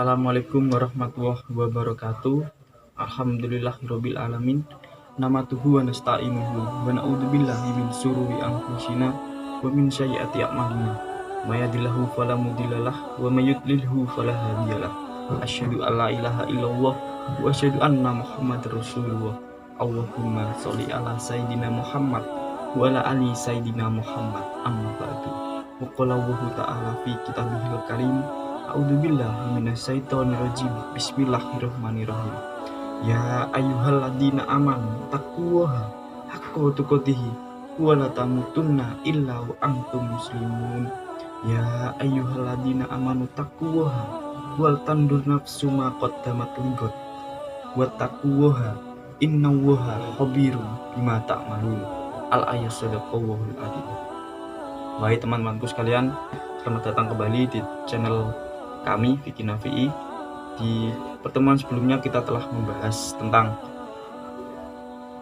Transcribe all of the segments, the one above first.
Assalamualaikum warahmatullahi wabarakatuh. Alhamdulillahirabbil alamin. Namatuhu wa nasta'inuhu wa na'udzubillahi min syururi anfusina wa min sayyiati a'malina. May yahdihillahu fala mudhillalah wa may yudlilhu fala hadiyalah. Asyhadu an la ilaha illallah wa asyhadu anna Muhammadar Rasulullah. Allahumma sholli ala sayidina Muhammad wa ala ali sayidina Muhammad. Amma ba'du. Wa qala Allahu ta'ala fi kitabihil karim. A'udzubillahi minasyaitonirrajim. Bismillahirrahmanirrahim. Ya ayyuhalladzina amanu taqullaha haqqa tuqatih wa la tamutunna illa wa antum muslimun. Ya ayyuhalladzina amanu taqullaha wal tandur nafsu ma qaddamat lighad wattaqullaha innallaha khabirun bima ta'malun. Al-ayat sadaqallahul adzim. Wahai teman-temanku sekalian, selamat datang kembali di channel kami Fikih Nafi'i. Di pertemuan sebelumnya kita telah membahas tentang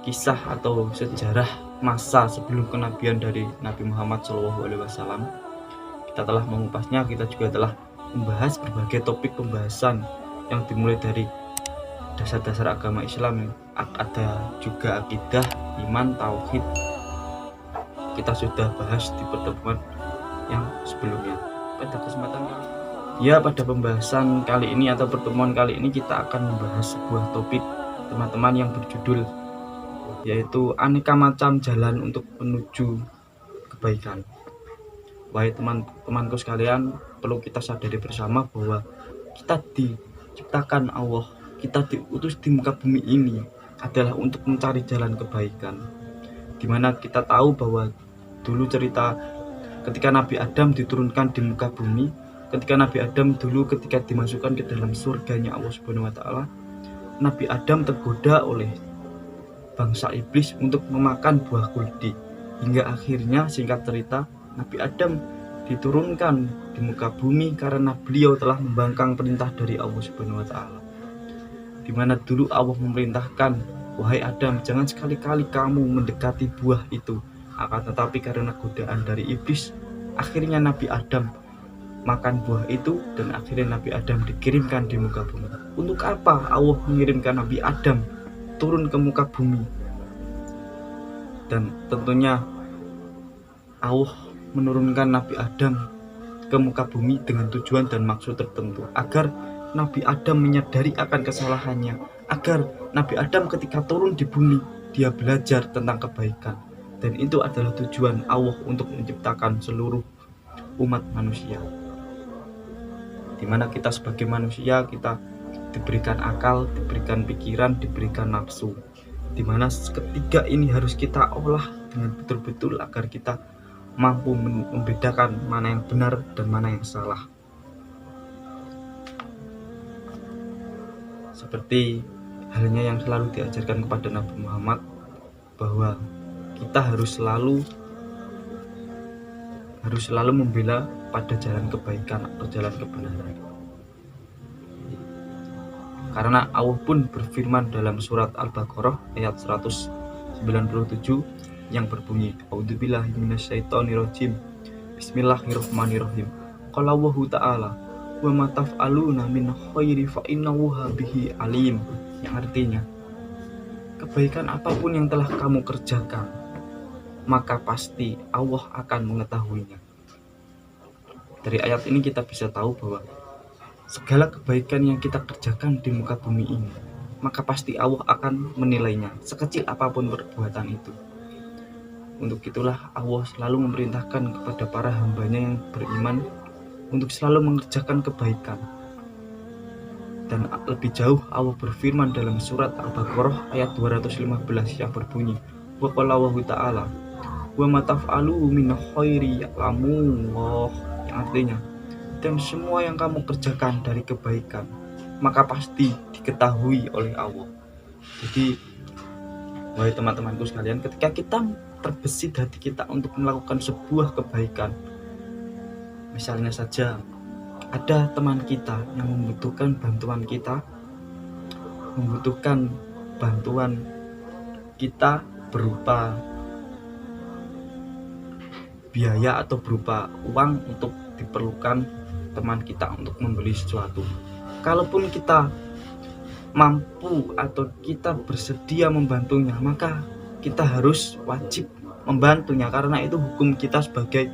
kisah atau sejarah masa sebelum kenabian dari Nabi Muhammad SAW. Kita telah mengupasnya, kita juga telah membahas berbagai topik pembahasan yang dimulai dari dasar-dasar agama Islam, ada juga akidah, iman, tauhid. Kita sudah bahas di pertemuan yang sebelumnya. Pada pembahasan kali ini atau pertemuan kali ini kita akan membahas sebuah topik teman-teman yang berjudul yaitu aneka macam jalan untuk menuju kebaikan. Wahai teman-temanku sekalian, perlu kita sadari bersama bahwa kita diciptakan Allah, kita diutus di muka bumi ini adalah untuk mencari jalan kebaikan. Dimana kita tahu bahwa dulu cerita ketika Nabi Adam diturunkan di muka bumi, ketika Nabi Adam dulu ketika dimasukkan ke dalam surganya Allah Subhanahu wa taala, Nabi Adam tergoda oleh bangsa iblis untuk memakan buah kuldi. Hingga akhirnya singkat cerita Nabi Adam diturunkan di muka bumi karena beliau telah membangkang perintah dari Allah Subhanahu wa taala. Di mana dulu Allah memerintahkan, wahai Adam, jangan sekali-kali kamu mendekati buah itu. Akan tetapi karena godaan dari iblis, akhirnya Nabi Adam makan buah itu dan akhirnya Nabi Adam dikirimkan di muka bumi. Untuk apa Allah mengirimkan Nabi Adam turun ke muka bumi? Dan tentunya Allah menurunkan Nabi Adam ke muka bumi dengan tujuan dan maksud tertentu, agar Nabi Adam menyadari akan kesalahannya, agar Nabi Adam ketika turun di bumi dia belajar tentang kebaikan. Dan itu adalah tujuan Allah untuk menciptakan seluruh umat manusia, dimana kita sebagai manusia kita diberikan akal, diberikan pikiran, diberikan nafsu, dimana ketiga ini harus kita olah dengan betul-betul agar kita mampu membedakan mana yang benar dan mana yang salah. Seperti halnya yang selalu diajarkan kepada Nabi Muhammad, bahwa kita harus selalu membela pada jalan kebaikan atau jalan kebenaran. Karena Allah pun berfirman dalam surat Al-Baqarah ayat 197 yang berbunyi, A'udzubillahi minasyaitonirrajim. Bismillahirrahmanirrahim. Qala Allahu ta'ala, wa ma taf'aluna min khairi fa innallaha bihi alim. Yang artinya, kebaikan apapun yang telah kamu kerjakan, maka pasti Allah akan mengetahuinya. Dari ayat ini kita bisa tahu bahwa segala kebaikan yang kita kerjakan di muka bumi ini, maka pasti Allah akan menilainya, sekecil apapun perbuatan itu. Untuk itulah Allah selalu memerintahkan kepada para hambanya yang beriman untuk selalu mengerjakan kebaikan. Dan lebih jauh Allah berfirman dalam surat Al-Baqarah ayat 215 yang berbunyi, wa qala Allahu ta'ala, wa ma taf'alu min khairi ya'lamullah. Yang artinya, dan semua yang kamu kerjakan dari kebaikan, maka pasti diketahui oleh Allah. Jadi wahai teman-temanku sekalian, ketika kita terbesit hati kita untuk melakukan sebuah kebaikan, misalnya saja ada teman kita yang membutuhkan bantuan kita berupa biaya atau berupa uang untuk diperlukan teman kita untuk membeli sesuatu. kalaupun kita mampu atau kita bersedia membantunya, maka kita harus wajib membantunya, karena itu hukum kita sebagai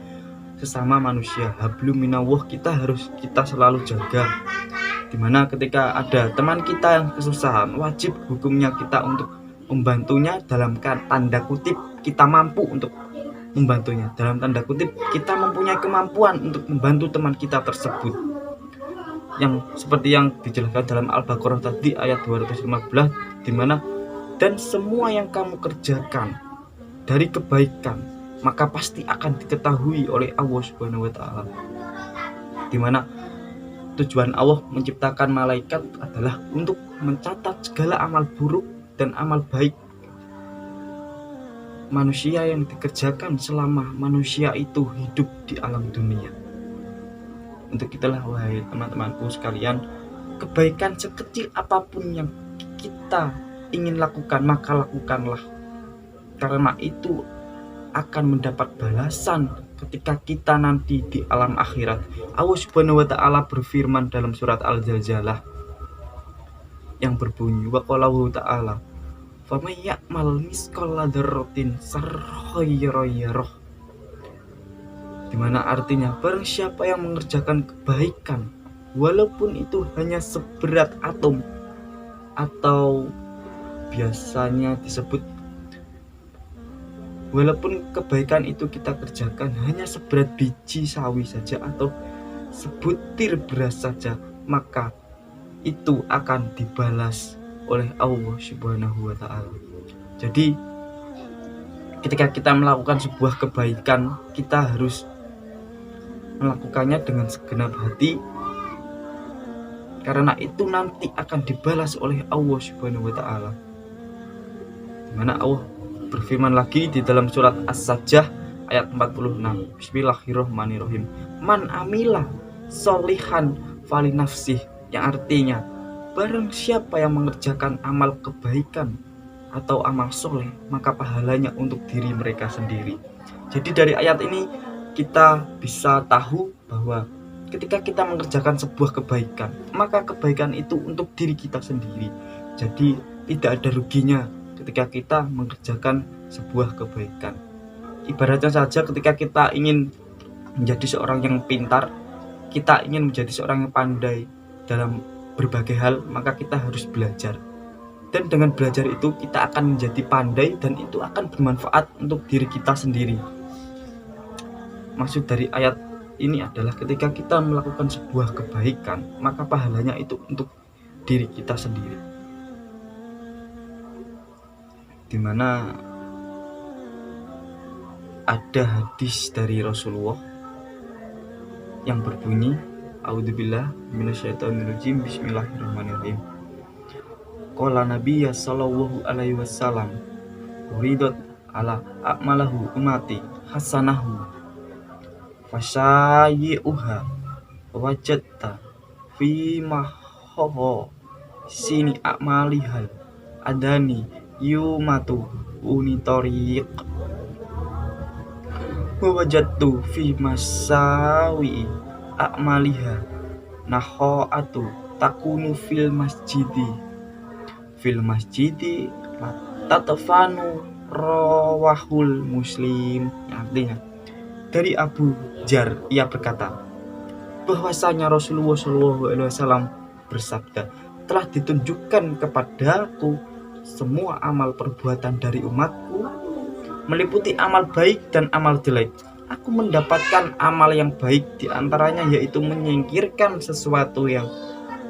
sesama manusia. Hablum minallah, kita selalu jaga, dimana ketika ada teman kita yang kesusahan, wajib hukumnya kita untuk membantunya, dalam tanda kutip kita mampu untuk membantunya, dalam tanda kutip kita mempunyai kemampuan untuk membantu teman kita tersebut, yang seperti yang dijelaskan dalam Al-Baqarah tadi ayat 215, dimana dan semua yang kamu kerjakan dari kebaikan maka pasti akan diketahui oleh Allah Subhanahu wa Ta'ala, dimana tujuan Allah menciptakan malaikat adalah untuk mencatat segala amal buruk dan amal baik manusia yang dikerjakan selama manusia itu hidup di alam dunia. Untuk itulah, wahai teman-temanku sekalian, kebaikan sekecil apapun yang kita ingin lakukan, maka lakukanlah, karena itu akan mendapat balasan ketika kita nanti di alam akhirat. Allah Subhanahu wa Ta'ala berfirman dalam surat Al-Zalzalah yang berbunyi, wa qalahu ta'ala faman ya'mal misqala dzarratin sarran yarah, dimana artinya barang siapa yang mengerjakan kebaikan walaupun itu hanya seberat atom, atau biasanya disebut walaupun kebaikan itu kita kerjakan hanya seberat biji sawi saja atau sebutir beras saja, maka itu akan dibalas oleh Allah Subhanahu wa Ta'ala. Jadi ketika kita melakukan sebuah kebaikan, kita harus melakukannya dengan segenap hati, karena itu nanti akan dibalas oleh Allah Subhanahu wa Ta'ala. Dimana Allah berfirman lagi di dalam surat As-Sajdah ayat 46, Bismillahirrahmanirrahim, man amila solihan falinafsih, yang artinya barang siapa yang mengerjakan amal kebaikan atau amal soleh, maka pahalanya untuk diri mereka sendiri. Jadi dari ayat ini kita bisa tahu bahwa ketika kita mengerjakan sebuah kebaikan, maka kebaikan itu untuk diri kita sendiri. Jadi tidak ada ruginya ketika kita mengerjakan sebuah kebaikan. Ibaratnya saja ketika kita ingin menjadi seorang yang pintar, kita ingin menjadi seorang yang pandai dalam berbagai hal, maka kita harus belajar. Dan dengan belajar itu kita akan menjadi pandai dan itu akan bermanfaat untuk diri kita sendiri. Maksud dari ayat ini adalah ketika kita melakukan sebuah kebaikan, maka pahalanya itu untuk diri kita sendiri. Dimana ada hadis dari Rasulullah yang berbunyi, A'udzubillah minasyaitonirrajim, Bismillahirrahmanirrahim. Qala Nabiya sallallahu alaihi wasallam, uridat ala a'malahu umati hasanahu fasyayi'uha wajadta fi mahoho sini a'malihal adani yumatu unitoriq wajadtu fi masawi a'maliha naho'atu takunu fil masjidi tatafanu rawahul muslim. Artinya dari Abu Jar, ia berkata bahwasanya Rasulullah SAW bersabda, telah ditunjukkan kepadaku semua amal perbuatan dari umatku, meliputi amal baik dan amal jelek. Aku mendapatkan amal yang baik diantaranya yaitu menyingkirkan sesuatu yang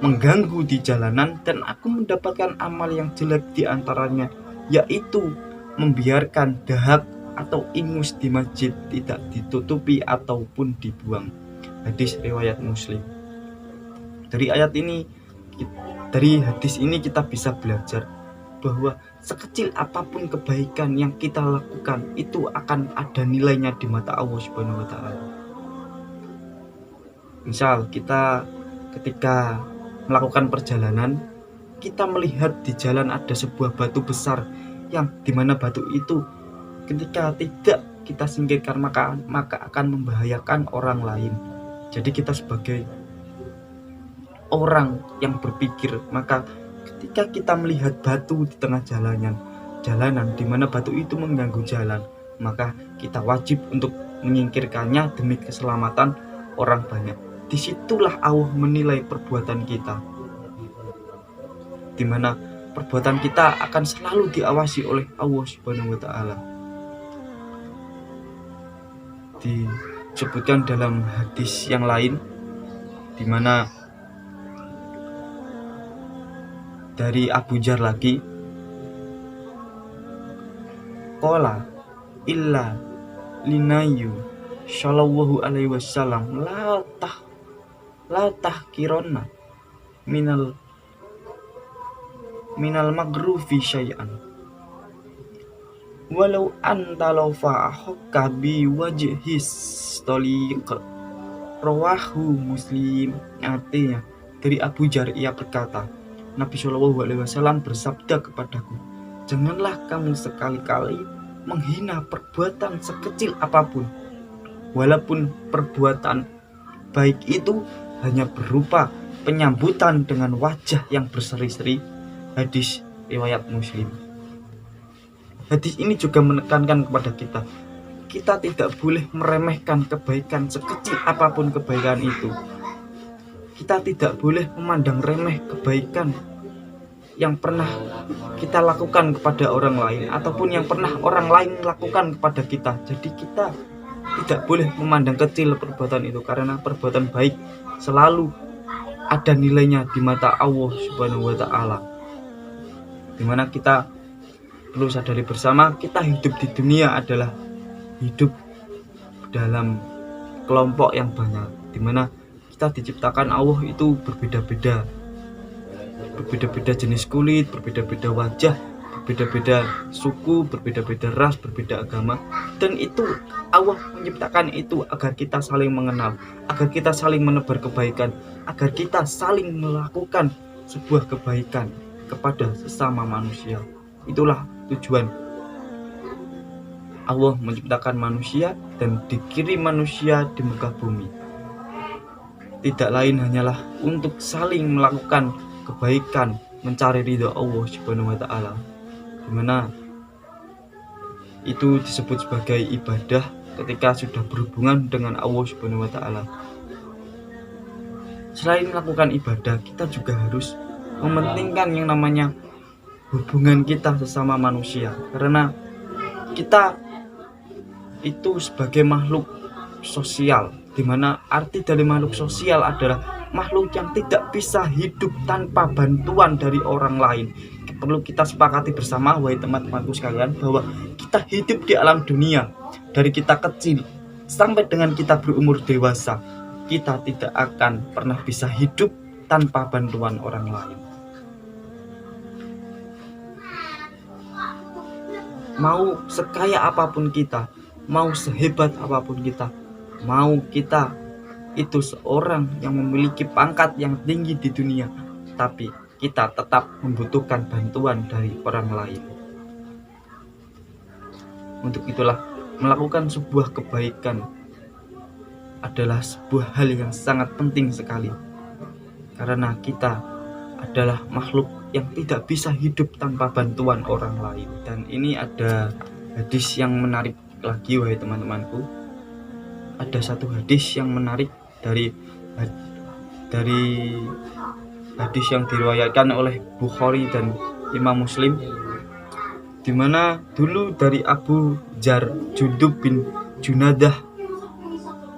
mengganggu di jalanan, dan aku mendapatkan amal yang jelek diantaranya yaitu membiarkan dahak atau ingus di masjid tidak ditutupi ataupun dibuang. Hadis riwayat Muslim. Dari hadis ini kita bisa belajar bahwa sekecil apapun kebaikan yang kita lakukan itu akan ada nilainya di mata Allah Subhanahu wa Ta'ala. Misal kita ketika melakukan perjalanan, kita melihat di jalan ada sebuah batu besar yang dimana batu itu ketika tidak kita singkirkan maka akan membahayakan orang lain. Jadi kita sebagai orang yang berpikir. Maka ketika kita melihat batu di tengah jalanan di mana batu itu mengganggu jalan, maka kita wajib untuk menyingkirkannya demi keselamatan orang banyak. Disitulah Allah menilai perbuatan kita, di mana perbuatan kita akan selalu diawasi oleh Allah Subhanahu wa Ta'ala. Disebutkan dalam hadis yang lain, di mana dari Abu Dzar lagi, qala illa linayu sallallahu alaihi wasallam la tahkironna minal maghrufi syai'an walau anta law fa'ahka bi wajhis taliq, rawahu Muslim. Artinya dari Abu Dzar, ia berkata, Nabi Shallallahu Alaihi Wasallam bersabda kepadaku, janganlah kamu sekali-kali menghina perbuatan sekecil apapun, walaupun perbuatan baik itu hanya berupa penyambutan dengan wajah yang berseri-seri. Hadis riwayat Muslim. Hadis ini juga menekankan kepada kita tidak boleh meremehkan kebaikan sekecil apapun kebaikan itu. Kita tidak boleh memandang remeh kebaikan yang pernah kita lakukan kepada orang lain ataupun yang pernah orang lain lakukan kepada kita. Jadi kita tidak boleh memandang kecil perbuatan itu, karena perbuatan baik selalu ada nilainya di mata Allah Subhanahu wa Ta'ala. Dimana kita perlu sadari bersama, kita hidup di dunia adalah hidup dalam kelompok yang banyak, dimana kita diciptakan Allah itu berbeda-beda jenis kulit, berbeda-beda wajah, berbeda-beda suku, berbeda-beda ras, berbeda agama. Dan itu Allah menciptakan itu agar kita saling mengenal, agar kita saling menebar kebaikan, agar kita saling melakukan sebuah kebaikan kepada sesama manusia. Itulah tujuan Allah menciptakan manusia dan dikirim manusia di muka bumi. Tidak lain hanyalah untuk saling melakukan kebaikan, mencari ridha Allah Subhanahu wa Ta'ala, dimana itu disebut sebagai ibadah ketika sudah berhubungan dengan Allah Subhanahu wa Ta'ala. Selain melakukan ibadah, kita juga harus mementingkan yang namanya hubungan kita sesama manusia, karena kita itu sebagai makhluk sosial, dimana arti dari makhluk sosial adalah makhluk yang tidak bisa hidup tanpa bantuan dari orang lain. Perlu kita sepakati bersama, wahai teman-temanku sekalian, bahwa kita hidup di alam dunia dari kita kecil sampai dengan kita berumur dewasa, kita tidak akan pernah bisa hidup tanpa bantuan orang lain. Mau sekaya apapun kita, mau sehebat apapun kita, mau kita itu seorang yang memiliki pangkat yang tinggi di dunia, tapi kita tetap membutuhkan bantuan dari orang lain. Untuk itulah melakukan sebuah kebaikan adalah sebuah hal yang sangat penting sekali, karena kita adalah makhluk yang tidak bisa hidup tanpa bantuan orang lain. Dan ini ada hadis yang menarik lagi, wahai teman-temanku. Ada satu hadis yang menarik dari hadis yang diriwayatkan oleh Bukhari dan Imam Muslim, dimana dulu dari Abu Dzar Jundub bin Junadah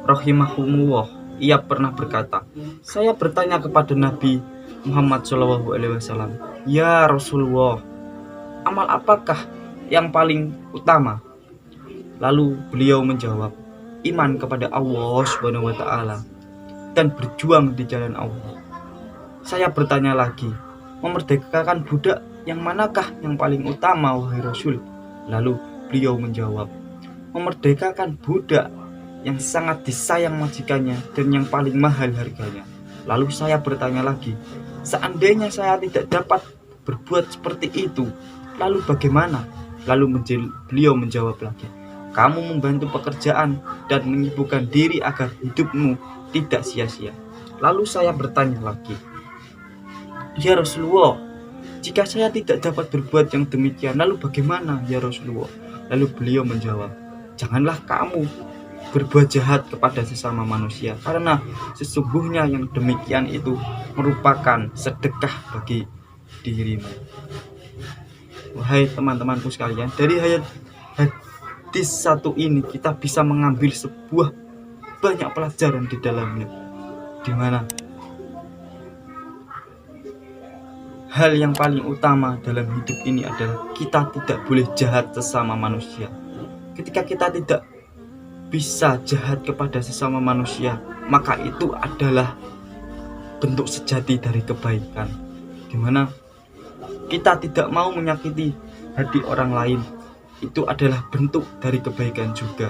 rahimahumullah, ia pernah berkata, saya bertanya kepada Nabi Muhammad SAW, ya Rasulullah, amal apakah yang paling utama? Lalu beliau menjawab, iman kepada Allah Subhanahu wa Ta'ala dan berjuang di jalan Allah. Saya bertanya lagi, memerdekakan budak yang manakah yang paling utama, wahai Rasul? Lalu beliau menjawab, memerdekakan budak yang sangat disayang majikannya dan yang paling mahal harganya. Lalu saya bertanya lagi, seandainya saya tidak dapat berbuat seperti itu, lalu bagaimana? Lalu beliau menjawab lagi, kamu membantu pekerjaan dan menyibukkan diri agar hidupmu tidak sia-sia. Lalu saya bertanya lagi, "Ya Rasulullah, jika saya tidak dapat berbuat yang demikian, lalu bagaimana ya Rasulullah?" Lalu beliau menjawab, "Janganlah kamu berbuat jahat kepada sesama manusia, karena sesungguhnya yang demikian itu merupakan sedekah bagi dirimu." Wahai teman-temanku sekalian, dari hadis satu ini kita bisa mengambil sebuah banyak pelajaran di dalamnya, di mana hal yang paling utama dalam hidup ini adalah kita tidak boleh jahat sesama manusia. Ketika kita tidak bisa jahat kepada sesama manusia, maka itu adalah bentuk sejati dari kebaikan, di mana kita tidak mau menyakiti hati orang lain. Itu adalah bentuk dari kebaikan juga,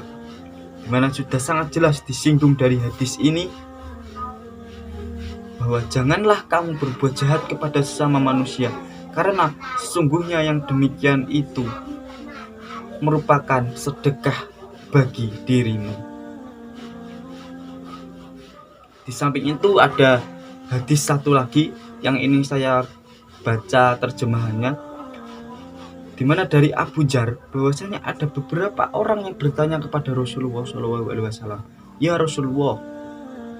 di mana sudah sangat jelas disinggung dari hadis ini bahwa janganlah kamu berbuat jahat kepada sesama manusia, karena sesungguhnya yang demikian itu merupakan sedekah bagi dirimu. Di samping itu ada hadis satu lagi yang ini saya baca terjemahannya, di mana dari Abu Dzar bahwasanya ada beberapa orang yang bertanya kepada Rasulullah SAW, "Ya Rasulullah,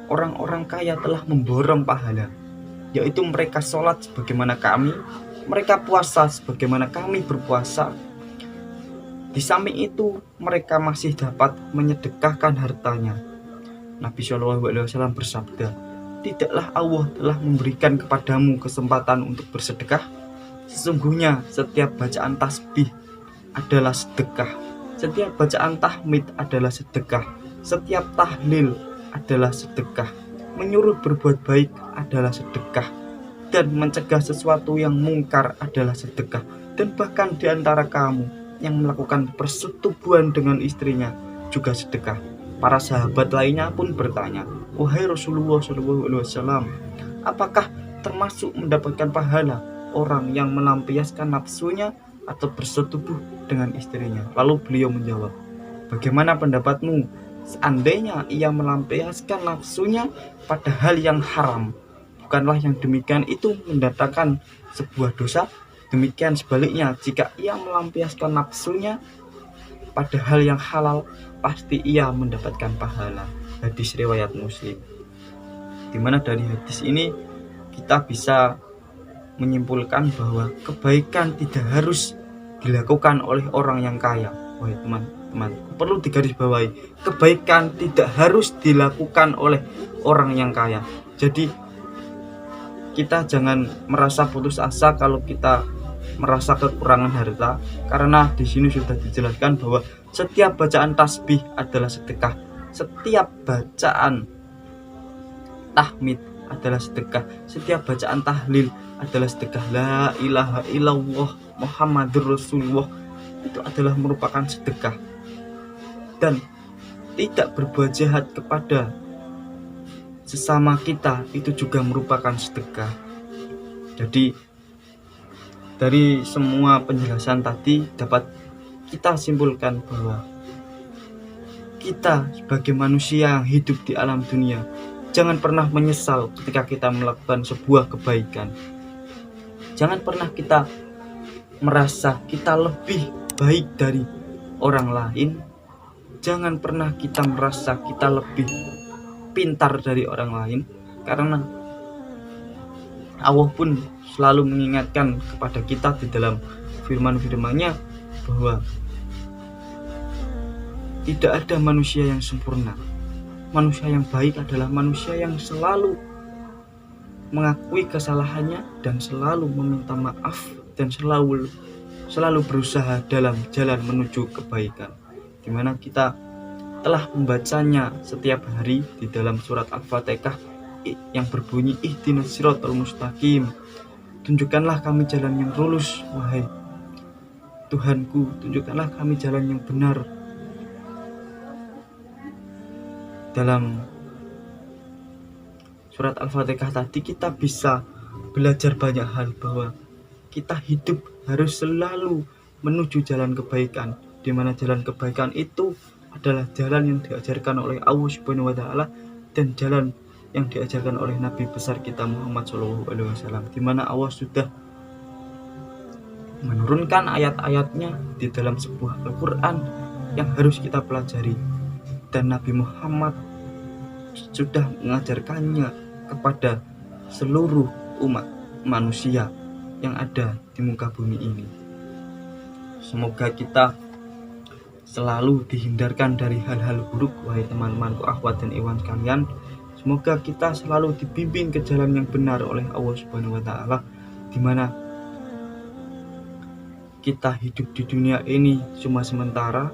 orang-orang kaya telah memborong pahala, yaitu mereka sholat sebagaimana kami, mereka puasa sebagaimana kami berpuasa. Di samping itu mereka masih dapat menyedekahkan hartanya." Nabi SAW bersabda, "Tidaklah Allah telah memberikan kepadamu kesempatan untuk bersedekah? Sesungguhnya setiap bacaan tasbih adalah sedekah, setiap bacaan tahmid adalah sedekah, setiap tahlil adalah sedekah, menyuruh berbuat baik adalah sedekah, dan mencegah sesuatu yang mungkar adalah sedekah. Dan bahkan di antara kamu yang melakukan persetubuhan dengan istrinya juga sedekah." Para sahabat lainnya pun bertanya, "Wahai Rasulullah SAW, apakah termasuk mendapatkan pahala orang yang melampiaskan nafsunya atau bersetubuh dengan istrinya?" Lalu beliau menjawab, "Bagaimana pendapatmu seandainya ia melampiaskan nafsunya pada hal yang haram? Bukanlah yang demikian itu mendatangkan sebuah dosa? Demikian sebaliknya, jika ia melampiaskan nafsunya pada hal yang halal, pasti ia mendapatkan pahala." Hadis riwayat Muslim. Dimana dari hadis ini kita bisa menyimpulkan bahwa kebaikan tidak harus dilakukan oleh orang yang kaya. Wahai teman-teman, perlu digarisbawahi, kebaikan tidak harus dilakukan oleh orang yang kaya. Jadi kita jangan merasa putus asa kalau kita merasa kekurangan harta, karena di sini sudah dijelaskan bahwa setiap bacaan tasbih adalah sedekah, setiap bacaan tahmid adalah sedekah, setiap bacaan tahlil adalah sedekah. La ilaha illallah Muhammadur Rasulullah itu adalah merupakan sedekah. Dan tidak berbuat jahat kepada sesama kita itu juga merupakan sedekah. Jadi dari semua penjelasan tadi dapat kita simpulkan bahwa kita sebagai manusia yang hidup di alam dunia, jangan pernah menyesal ketika kita melakukan sebuah kebaikan. Jangan pernah kita merasa kita lebih baik dari orang lain. Jangan pernah kita merasa kita lebih pintar dari orang lain, karena Allah pun selalu mengingatkan kepada kita di dalam firman-firman-Nya bahwa tidak ada manusia yang sempurna. Manusia yang baik adalah manusia yang selalu mengakui kesalahannya dan selalu meminta maaf dan selalu berusaha dalam jalan menuju kebaikan, di mana kita telah membacanya setiap hari di dalam surat Al-Fatihah yang berbunyi, "Ihdinas siratal mustaqim." Tunjukkanlah kami jalan yang lurus, wahai Tuhanku, tunjukkanlah kami jalan yang benar. Dalam surat Al-Fatihah tadi kita bisa belajar banyak hal, bahwa kita hidup harus selalu menuju jalan kebaikan, di mana jalan kebaikan itu adalah jalan yang diajarkan oleh Allah Subhanahu wa taala dan jalan yang diajarkan oleh Nabi besar kita Muhammad SAW, di mana Allah sudah menurunkan ayat-ayatnya di dalam sebuah Al-Quran yang harus kita pelajari, dan Nabi Muhammad sudah mengajarkannya kepada seluruh umat manusia yang ada di muka bumi ini. Semoga kita selalu dihindarkan dari hal-hal buruk, wahai teman-temanku, akhwat dan ikhwan sekalian. Semoga kita selalu dibimbing ke jalan yang benar oleh Allah Subhanahu wa taala, di mana kita hidup di dunia ini cuma sementara.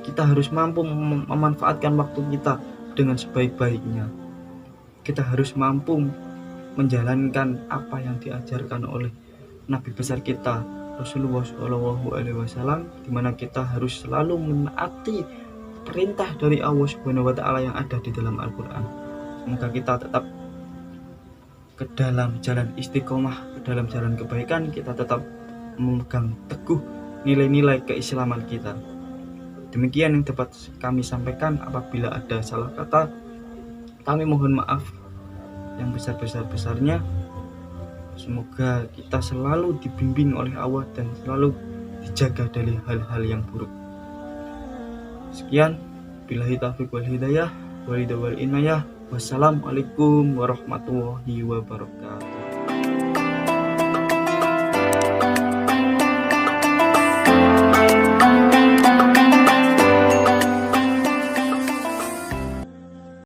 Kita harus mampu memanfaatkan waktu kita dengan sebaik-baiknya. Kita harus mampu menjalankan apa yang diajarkan oleh Nabi besar kita Rasulullah SAW, di mana kita harus selalu menaati perintah dari Allah Subhanahu wa taala yang ada di dalam Al-Qur'an. Semoga kita tetap ke dalam jalan istiqomah, ke dalam jalan kebaikan, kita tetap memegang teguh nilai-nilai keislaman kita. Demikian yang dapat kami sampaikan. Apabila ada salah kata, kami mohon maaf yang besar-besar-besarnya. Semoga kita selalu dibimbing oleh Allah dan selalu dijaga dari hal-hal yang buruk. Sekian, billahi taufiq wal hidayah, wal inayah. Wassalamualaikum warahmatullahi wabarakatuh.